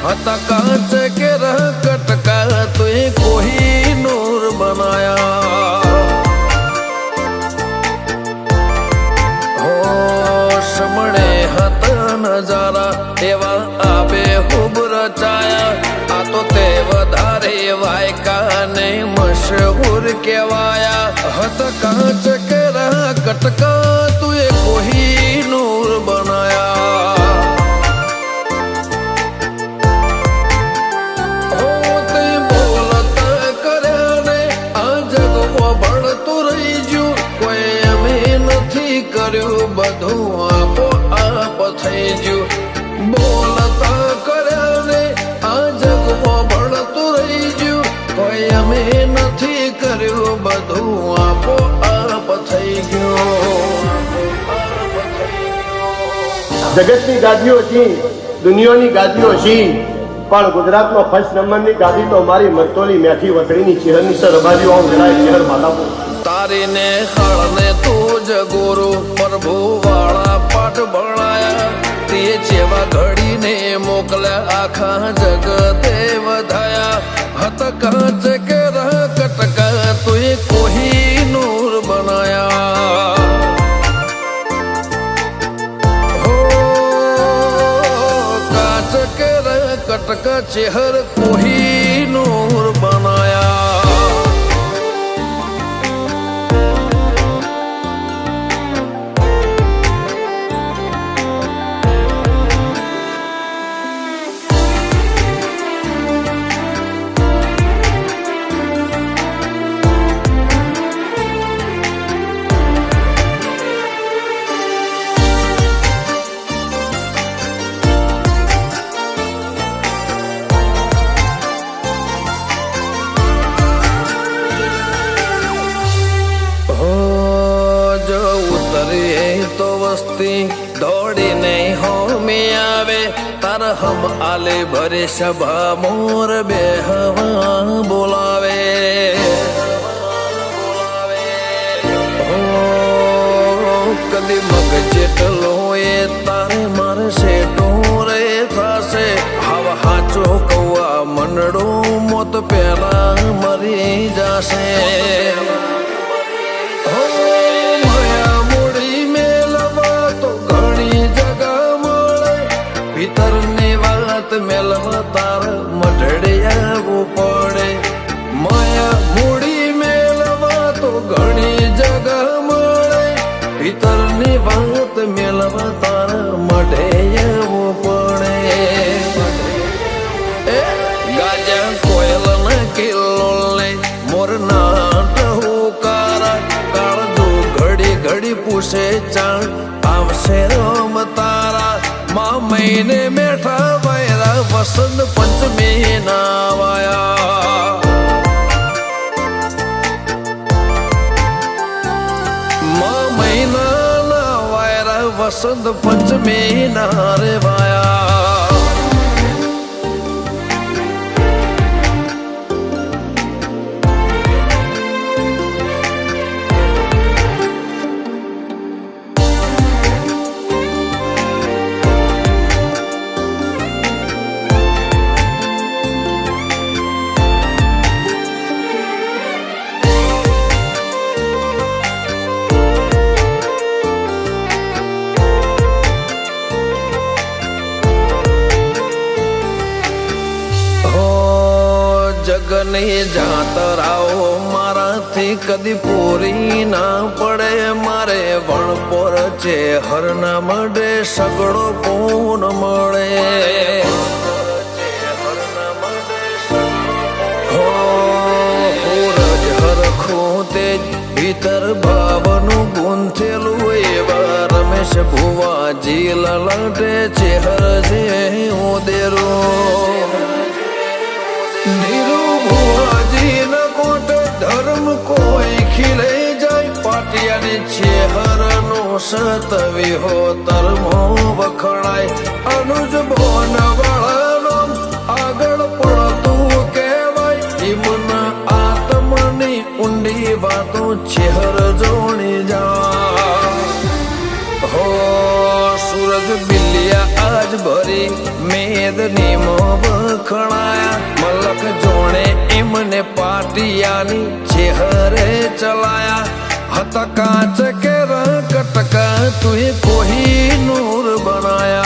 हता कांच के रह कटका तुए कोही नूर बनाया हो समणे हत नजारा एवा आबे खूब रचाया आ तो ते वधारे वायका ने मशहूर केवाया हत कांच के रह कटका तुए कोही नूर बनाया બધું આપો આપ થઈ ગયું બોલતા કર્યા રે આ જગમાં ભળતું રહી ગયું કોઈ અમે નથી કર્યું બધું આપો આપ થઈ ગયું જગતની ગાદીઓ છી દુનિયાની ગાદીઓ છી પણ ગુજરાતમાં ફર્સ્ટ નંબરની ગાદી તો મારી મરતોલી મેઠી વતડીની ચહેરની સર રબારીઓ આમ જણાય ચહેર માતાપુર તારી ને હળને તું જ ગુરુ પ્રભુ વાળા પાઠ ભણાયા તે જેવા ઘડીને મોકલ્યા આખા જગતે વધાયા હત કાંચ કે રહ કટકા તુએ કોહી નૂર બનાયા હો કાંચ કે રહ કટકા ચહેર કોહી નૂર બનાયા तो वस्ती दौड़ी नहीं हो में आवे तार हम आले भरे सभा मोर बेहवा बोलावे हो कदी मग जेटलो ये तारे मारे से टोरे थासे हवा हाचो कौआ मंडो मोत पेला मरी जासे મેલવા તાર મઢડે આવવું પડે માયા મૂડી મેલવા તો ઘણી જગા મળે ભીતરની વાત મેલવા તાર મઢે આવવું પડે ગાજા કોયલ ના કિલ્લો મોર નાટ હુકારા કાળજો ઘડી ઘડી પૂછે ચાણ આવશે રમ તારા माँ महीने मेठा वायरा वसंत पंचमी नावाया माँ महीना ना वायरा वसंत पंचमी नारे वाया જગની જાતરાઓ મારાથી કદી પૂરી ના પડે મારે વણપોર છે હરના મડે સગડો પૂન મળે હો રજ હરખું તેજ ભીતર ભાવનું ગુંથેલું એવા રમેશ ભુવાજી લલટે છે હરજે ઉદેરું ધીરુ ભુવાજી ન કોટ ધર્મ કોઈ ખીલે જાય પાટિયાની છેહરનો સતવી હો તરમો વખણાય અનુજ બોન વાળાનો આગળ પડતું કહેવાય હિમના આત્મની ઊંડી વાતો છેહર જોણી જા હો સૂરજ બિલિયા આજ ભરી મેદની મો વખણાયા મલક જોણે એમને પાટિયાની ચેહરે ચલાયા હતા કાચ કે કટકા તુએ કોઈ નૂર બનાયા